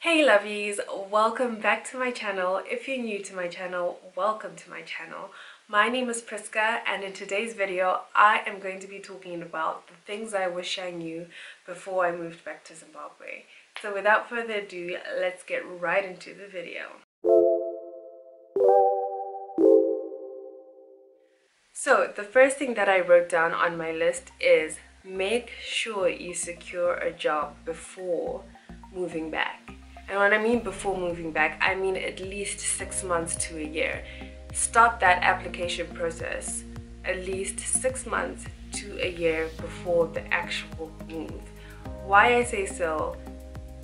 Hey lovies, welcome back to my channel. If you're new to my channel, welcome to my channel. My name is Priska, and in today's video I am going to be talking about the things I wish I knew before I moved back to Zimbabwe. So without further ado, let's get right into the video. So the first thing that I wrote down on my list is make sure you secure a job before moving back. And when I mean before moving back, I mean at least 6 months to a year. Start that application process at least 6 months to a year before the actual move. Why I say so,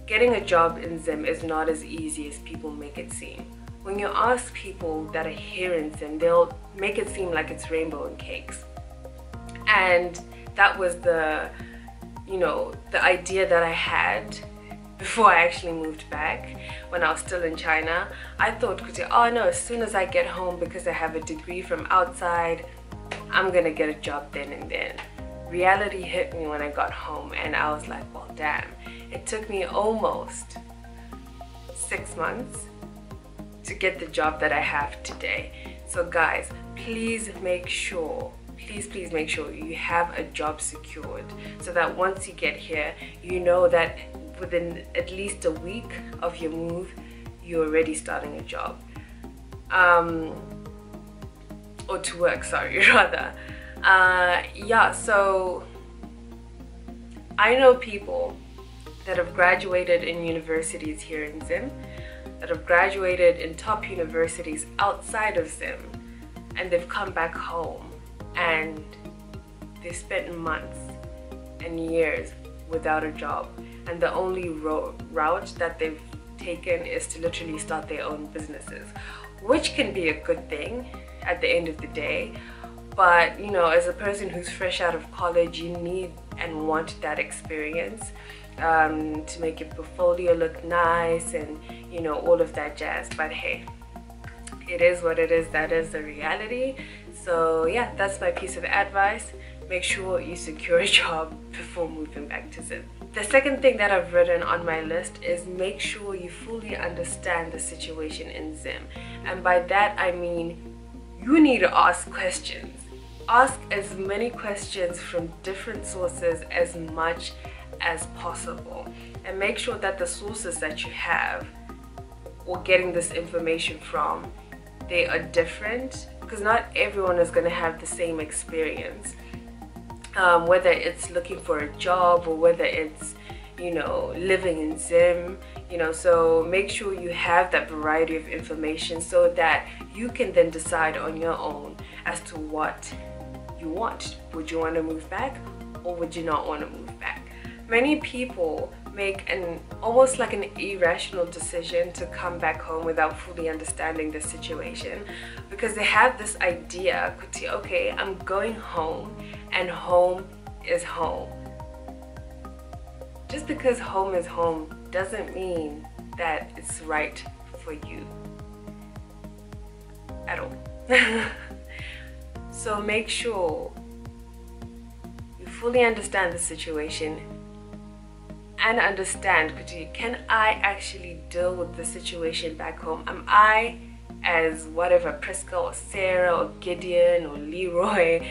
getting a job in Zim is not as easy as people make it seem. When you ask people that are here in Zim, they'll make it seem like it's rainbow and cakes. And that was the idea that I had before I actually moved back. When I was still in China, I thought, oh no, as soon as I get home, because I have a degree from outside, I'm gonna get a job then and then. Reality hit me when I got home, and I was like, well damn, it took me almost 6 months to get the job that I have today. So guys, please make sure you have a job secured, so that once you get here, you know that within at least a week of your move, you're already starting a job. Or to work, sorry, rather. Yeah, so I know people that have graduated in universities here in Zim, that have graduated in top universities outside of Zim, and they've come back home and they've spent months and years without a job, and the only route that they've taken is to literally start their own businesses, which can be a good thing at the end of the day. But you know, as a person who's fresh out of college, you need and want that experience to make your portfolio look nice and you know, all of that jazz. But hey, it is what it is. That is the reality. So yeah, that's my piece of advice. Make sure you secure a job before moving back to Zim. The second thing that I've written on my list is make sure you fully understand the situation in Zim. And by that I mean you need to ask questions. Ask as many questions from different sources as much as possible. And make sure that the sources that you have or getting this information from, they are different, because not everyone is going to have the same experience. Whether it's looking for a job or whether it's, you know, living in Zim, you know, so make sure you have that variety of information so that you can then decide on your own as to what you want. Would you want to move back or would you not want to move back? Many people make almost like an irrational decision to come back home without fully understanding the situation, because they have this idea, okay, I'm going home and home is home. Just because home is home doesn't mean that it's right for you at all. So make sure you fully understand the situation and understand, can I actually deal with the situation back home? Am I, as whatever, Priska or Sarah or Gideon or Leroy,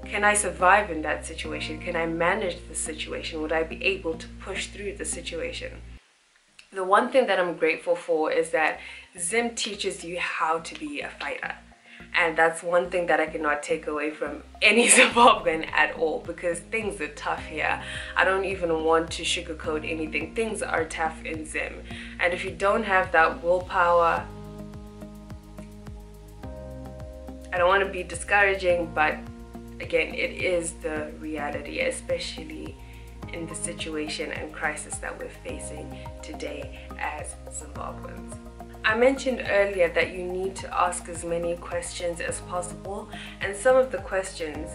can I survive in that situation? Can I manage the situation? Would I be able to push through the situation? The one thing that I'm grateful for is that Zim teaches you how to be a fighter. And that's one thing that I cannot take away from any Zimbabwean at all, because things are tough here. I don't even want to sugarcoat anything. Things are tough in Zim. And if you don't have that willpower, I don't want to be discouraging, but again, it is the reality, especially in the situation and crisis that we're facing today as Zimbabweans. I mentioned earlier that you need to ask as many questions as possible, and some of the questions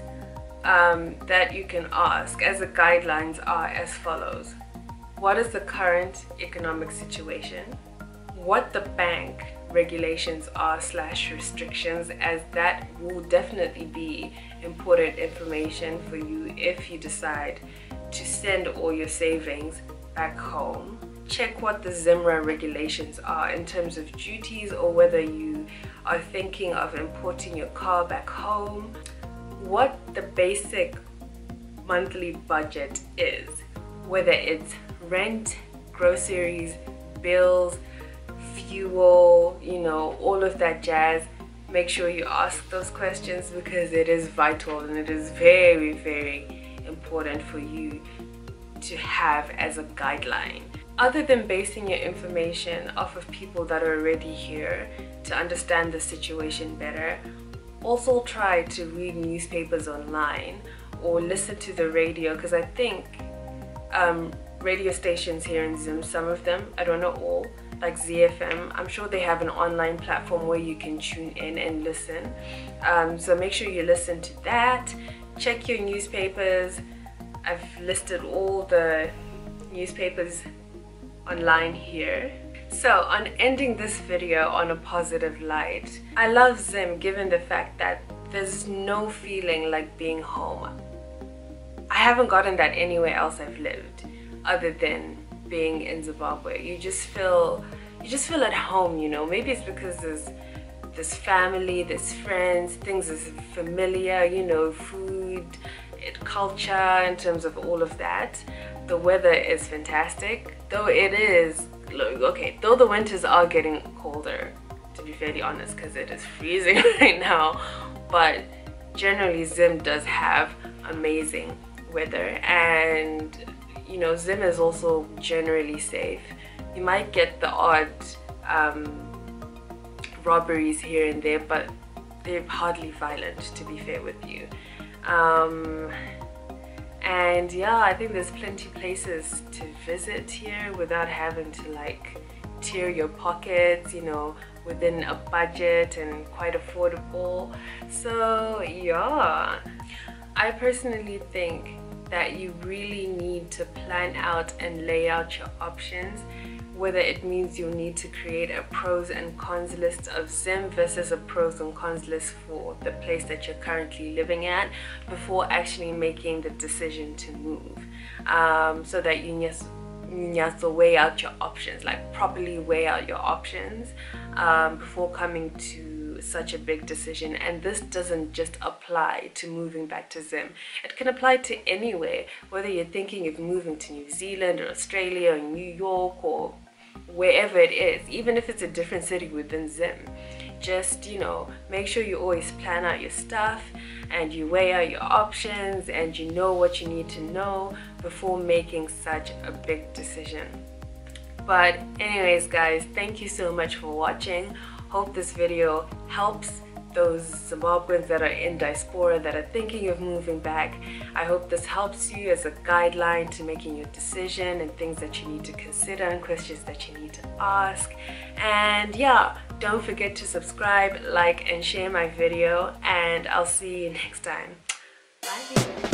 that you can ask as the guidelines are as follows. What is the current economic situation? What the bank regulations are / restrictions, as that will definitely be important information for you if you decide to send all your savings back home. check what the ZIMRA regulations are in terms of duties, or whether you are thinking of importing your car back home, what the basic monthly budget is, whether it's rent, groceries, bills, fuel, you know, all of that jazz. Make sure you ask those questions, because it is vital and it is very, very important for you to have as a guideline. Other than basing your information off of people that are already here to understand the situation better, also try to read newspapers online or listen to the radio, because I think radio stations here in Zim, some of them, I don't know all, like ZFM, I'm sure they have an online platform where you can tune in and listen. So make sure you listen to that. Check your newspapers. I've listed all the newspapers online here. So on ending this video on a positive light, I love Zim given the fact that there's no feeling like being home. I haven't gotten that anywhere else I've lived other than being in Zimbabwe. You just feel at home, you know. Maybe it's because there's family, there's friends, things is familiar, you know, food, culture, in terms of all of that. The weather is fantastic, though it is, okay, though the winters are getting colder, to be fairly honest, because it is freezing right now, but generally Zim does have amazing weather. And you know, Zim is also generally safe. You might get the odd robberies here and there, but they're hardly violent, to be fair with you. And yeah, I think there's plenty places to visit here without having to like tear your pockets, you know, within a budget and quite affordable. So yeah, I personally think that you really need to plan out and lay out your options, whether it means you'll need to create a pros and cons list of Zim versus a pros and cons list for the place that you're currently living at before actually making the decision to move, so that you have to weigh out your options, like properly weigh out your options before coming to such a big decision. And this doesn't just apply to moving back to Zim. It can apply to anywhere, whether you're thinking of moving to New Zealand or Australia or New York or wherever it is, even if it's a different city within Zim. Just, you know, make sure you always plan out your stuff and you weigh out your options and you know what you need to know before making such a big decision. But anyways guys, thank you so much for watching. Hope this video helps those Zimbabweans that are in diaspora that are thinking of moving back. I hope this helps you as a guideline to making your decision and things that you need to consider and questions that you need to ask. And yeah, don't forget to subscribe, like and share my video, and I'll see you next time. Bye.